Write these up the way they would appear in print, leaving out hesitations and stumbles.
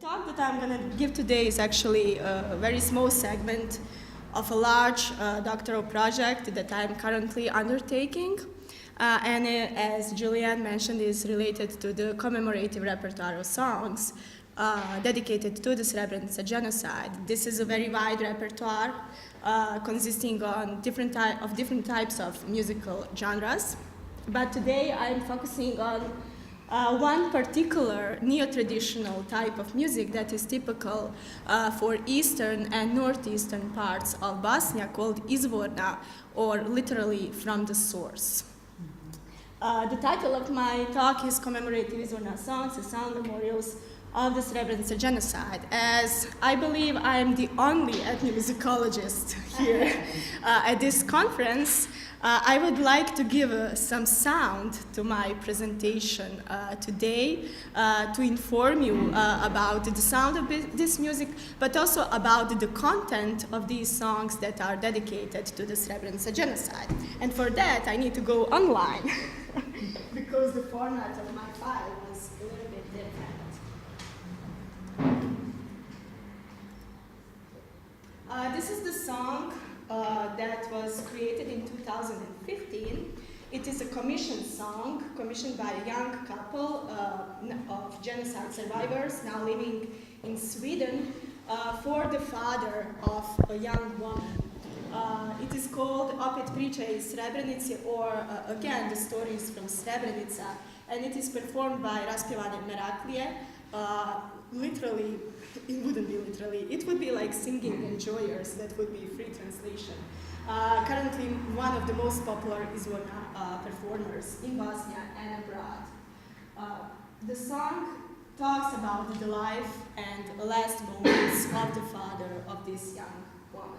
talk that I'm going to give today is actually a very small segment of a large doctoral project that I'm currently undertaking. As Julianne mentioned, is related to the commemorative repertoire of songs dedicated to the Srebrenica genocide. This is a very wide repertoire consisting of different types of musical genres. But today I'm focusing on one particular neo-traditional type of music that is typical for eastern and northeastern parts of Bosnia, called izvorna, or literally from the source. The title of my talk is Commemorative Izvorna Songs and Sound Memorials of the Srebrenica Genocide, as I believe I am the only ethnomusicologist here at this conference. I would like to give some sound to my presentation today to inform you about the sound of this music, but also about the content of these songs that are dedicated to the Srebrenica genocide. And for that, I need to go online because the format of my file was a little bit different. This is the song that was created in 2015. It is a commissioned song, commissioned by a young couple of genocide survivors now living in Sweden for the father of a young woman. It is called Opet priče iz Srebrenice, or again, the stories from Srebrenica, and it is performed by Raspjevane Meraklije. Literally, it wouldn't be literally, it would be like singing enjoyers, that would be free translation. Currently one of the most popular izvorna performers in Bosnia and abroad. The song talks about the life and last moments of the father of this young woman.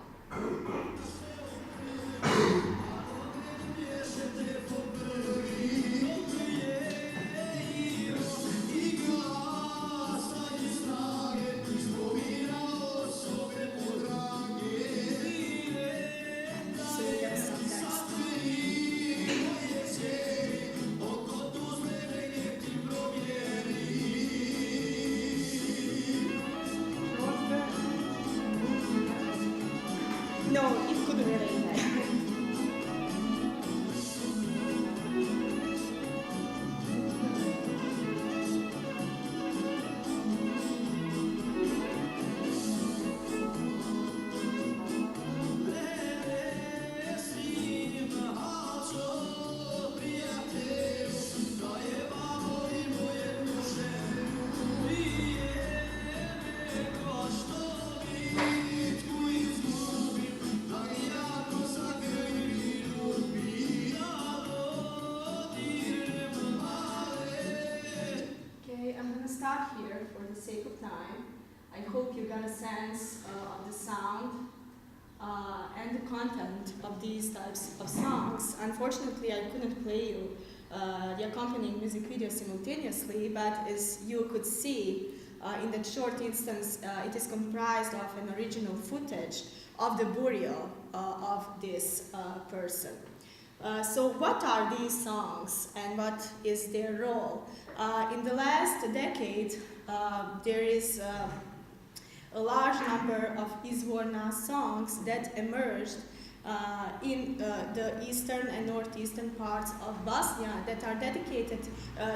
No, it couldn't relate that. Start here for the sake of time. I hope you got a sense of the sound and the content of these types of songs. Unfortunately, I couldn't play you the accompanying music video simultaneously, but as you could see in that short instance, it is comprised of an original footage of the burial of this person. So what are these songs and what is their role? In the last decade, there is a large number of izvorna songs that emerged in the eastern and northeastern parts of Bosnia that are dedicated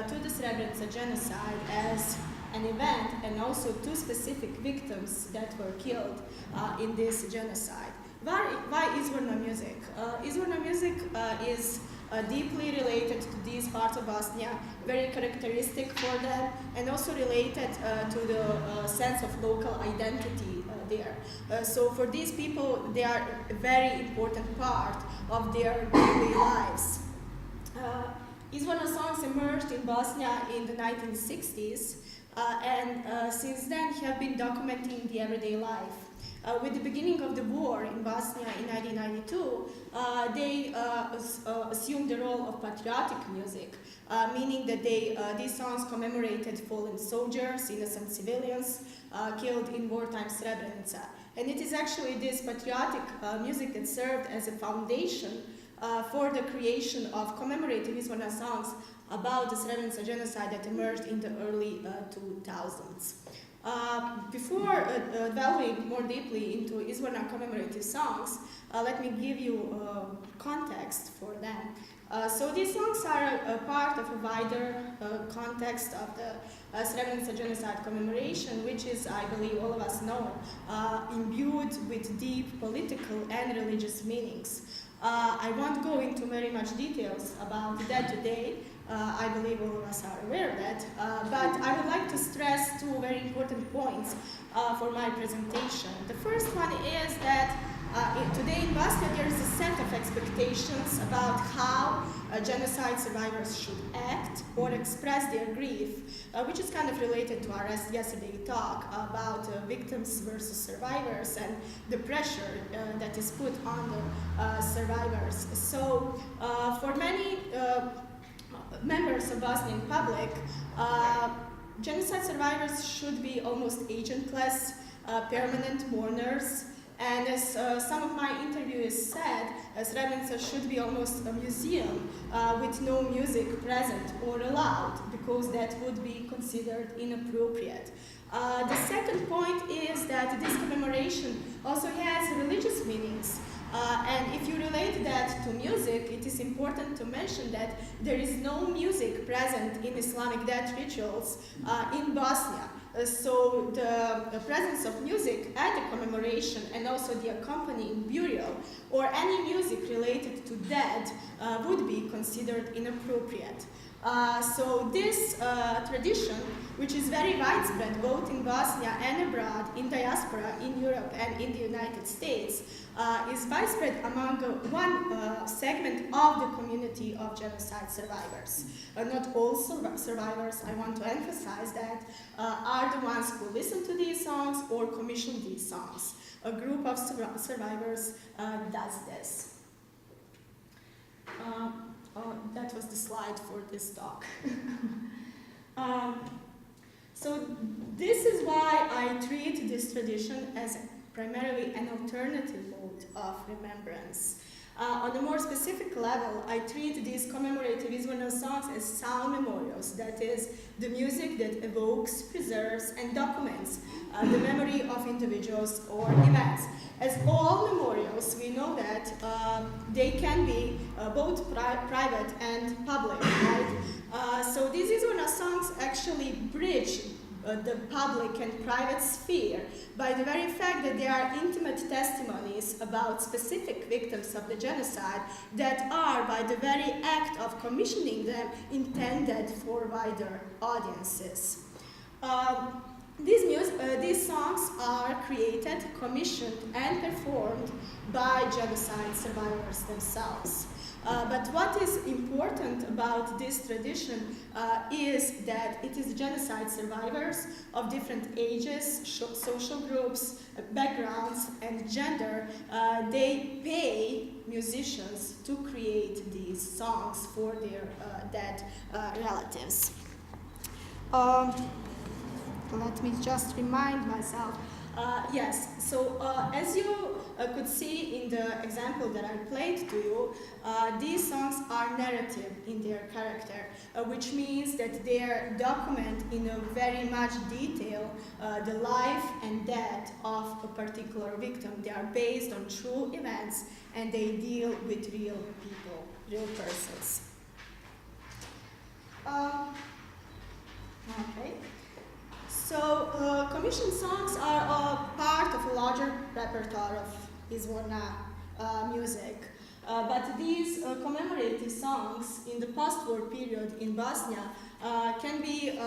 to the Srebrenica genocide as an event, and also to specific victims that were killed in this genocide. Why izvorna music? Izvorna music is deeply related to these parts of Bosnia, very characteristic for them, and also related to the sense of local identity there. So for these people, they are a very important part of their daily lives. Izvorna songs emerged in Bosnia in the 1960s, and since then have been documenting the everyday life. With the beginning of the war in Bosnia in 1992, they assumed the role of patriotic music, meaning that these songs commemorated fallen soldiers, innocent civilians killed in wartime Srebrenica. And it is actually this patriotic music that served as a foundation for the creation of commemorative izvorna songs about the Srebrenica genocide that emerged in the early 2000s. Before delving more deeply into Izvorna commemorative songs, let me give you context for them. So these songs are a part of a wider context of the Srebrenica genocide commemoration, which is, I believe all of us know, imbued with deep political and religious meanings. I won't go into very much details about that today. I believe all of us are aware of that, but I would like to stress two very important points for my presentation. The first one is that today in Bosnia there is a set of expectations about how genocide survivors should act or express their grief, which is kind of related to our yesterday talk about victims versus survivors and the pressure that is put on the survivors. So for many members of Bosnian public, genocide survivors should be almost agentless, permanent mourners, and as some of my interviewers said, Srebrenica should be almost a museum with no music present or allowed, because that would be considered inappropriate. The second point is that this commemoration also has religious meanings. And if you relate that to music, it is important to mention that there is no music present in Islamic death rituals in Bosnia. So the presence of music at the commemoration and also the accompanying burial or any music related to death would be considered inappropriate. So this tradition, which is very widespread both in Bosnia and abroad, in diaspora, in Europe and in the United States, is widespread among one segment of the community of genocide survivors. Not all survivors, I want to emphasize that, are the ones who listen to these songs or commission these songs. A group of survivors does this. That was the slide for this talk. So this is why I treat this tradition as primarily an alternative mode of remembrance. On a more specific level, I treat these commemorative Izvorna songs as sound memorials, that is, the music that evokes, preserves, and documents the memory of individuals or events. As all memorials, we know that they can be both private and public, right? So these Izvorna songs actually bridge the public and private sphere by the very fact that they are intimate testimonies about specific victims of the genocide that are, by the very act of commissioning them, intended for wider audiences. These songs are created, commissioned, and performed by genocide survivors themselves. But what is important about this tradition is that it is genocide survivors of different ages, social groups, backgrounds, and gender. They pay musicians to create these songs for their dead relatives. Let me just remind myself. Yes, so as you could see in the example that I played to you, these songs are narrative in their character, which means that they document in a very much detail the life and death of a particular victim. They are based on true events and they deal with real people, real persons. Okay. So commissioned songs are a part of a larger repertoire of Izvorna music. But these commemorative songs in the post-war period in Bosnia can be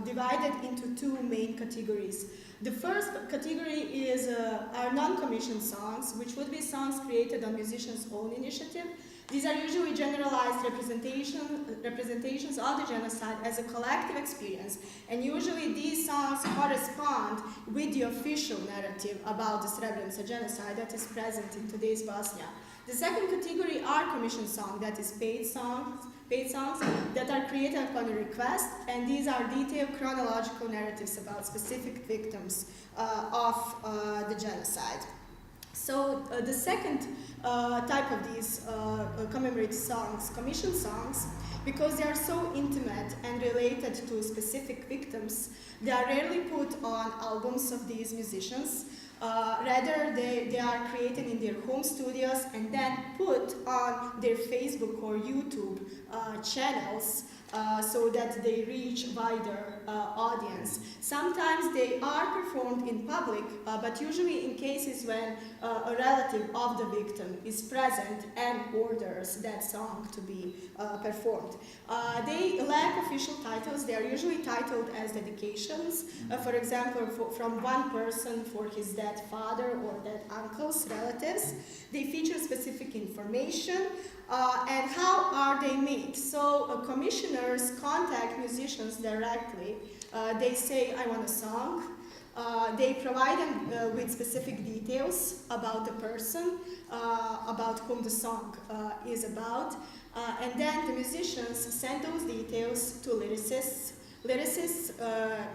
divided into two main categories. The first category is are non-commissioned songs, which would be songs created on musicians' own initiative. These are usually generalized representations of the genocide as a collective experience, and usually these songs correspond with the official narrative about the Srebrenica genocide that is present in today's Bosnia. The second category are commissioned songs, that is paid songs that are created upon request, and these are detailed chronological narratives about specific victims of the genocide. So the second type of these commemorative songs, commission songs, because they are so intimate and related to specific victims, they are rarely put on albums of these musicians. Rather, they are created in their home studios and then put on their Facebook or YouTube channels so that they reach wider audience. Sometimes they are performed in public, but usually in cases when a relative of the victim is present and orders that song to be performed. They lack official titles. They are usually titled as dedications. For example, from one person for his dead father or dead uncle's relatives. They feature specific information. And how are they made? So commissioners contact musicians directly. They say, I want a song. They provide them with specific details about the person, about whom the song is about. And then the musicians send those details to lyricists. Lyricists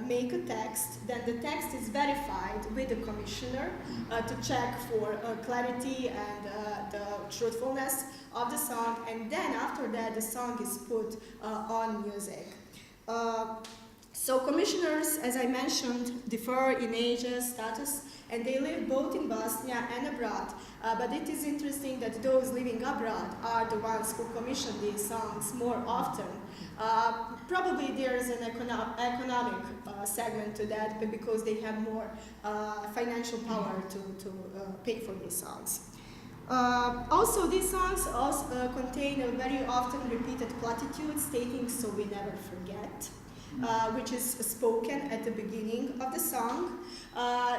make a text, then the text is verified with the commissioner to check for clarity and the truthfulness of the song, and then after that the song is put on music. So commissioners, as I mentioned, differ in age, status, and they live both in Bosnia and abroad. But it is interesting that those living abroad are the ones who commission these songs more often. Probably there is an economic segment to that, but because they have more financial power to pay for these songs. Also, these songs also contain a very often repeated platitude stating, "So we never forget," which is spoken at the beginning of the song.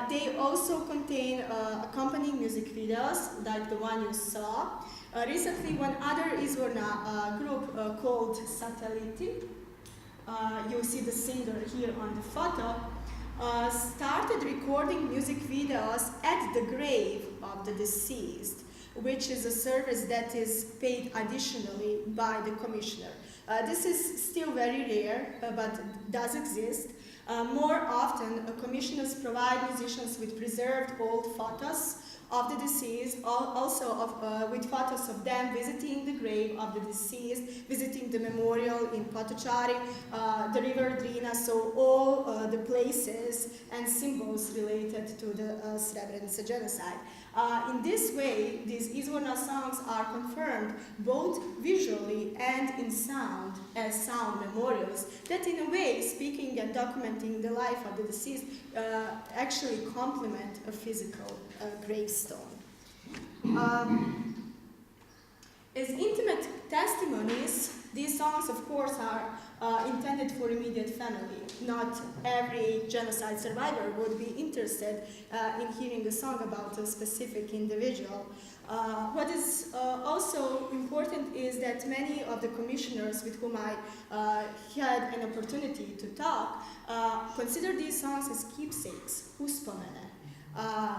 They also contain accompanying music videos, like the one you saw. Recently, one other Izvorna group called Sateliti, you see the singer here on the photo, started recording music videos at the grave of the deceased, which is a service that is paid additionally by the commissioner. This is still very rare, but does exist. More often, commissioners provide musicians with preserved old photos of the deceased, also with photos of them visiting the grave of the deceased, visiting the memorial in Potocari, the river Drina, so all the places and symbols related to the Srebrenica genocide. In this way, these Izvorna songs are confirmed both visually and in sound as sound memorials that, in a way, speaking and documenting the life of the deceased, actually complement a physical gravestone. As intimate testimonies, these songs, of course, are intended for immediate family. Not every genocide survivor would be interested in hearing a song about a specific individual. What is also important is that many of the commissioners with whom I had an opportunity to talk consider these songs as keepsakes, uspomene.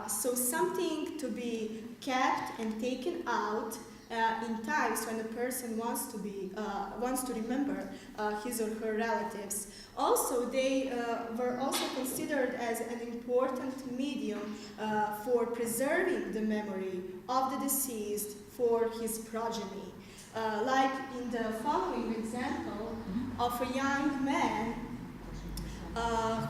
So something to be kept and taken out in times when a person wants to remember his or her relatives. Also, they were also considered as an important medium for preserving the memory of the deceased for his progeny. Like in the following example of a young man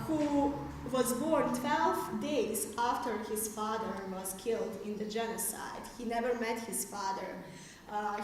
who was born 12 days after his father was killed in the genocide. He never met his father.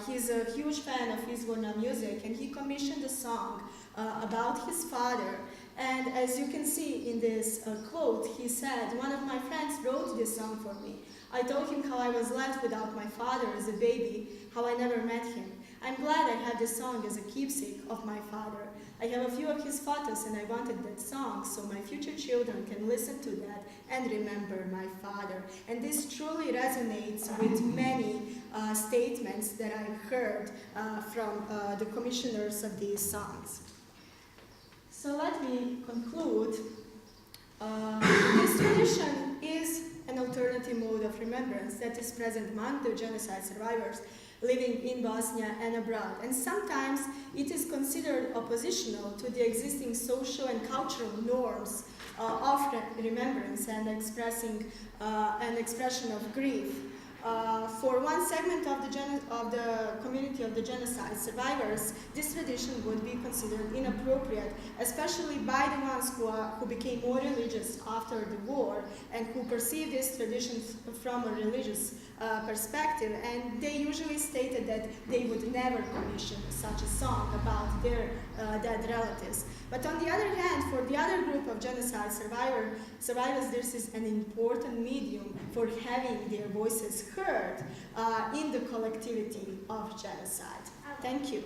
He's a huge fan of Izvorna music, and he commissioned a song about his father. And as you can see in this quote, he said, "One of my friends wrote this song for me. I told him how I was left without my father as a baby, how I never met him. I'm glad I have this song as a keepsake of my father. I have a few of his photos and I wanted that song so my future children can listen to that and remember my father." And this truly resonates with many statements that I've heard from the commissioners of these songs. So let me conclude. This tradition is an alternative mode of remembrance that is present among the genocide survivors. living in Bosnia and abroad. And sometimes it is considered oppositional to the existing social and cultural norms of remembrance and expressing an expression of grief. For one segment of the community of the genocide survivors, this tradition would be considered inappropriate, especially by the ones who became more religious after the war and who perceived this tradition from a religious perspective. And they usually stated that they would never commission such a song about their dead relatives. But on the other hand, for the other group of genocide survivors, this is an important medium for having their voices heard in the collectivity of genocide. Thank you.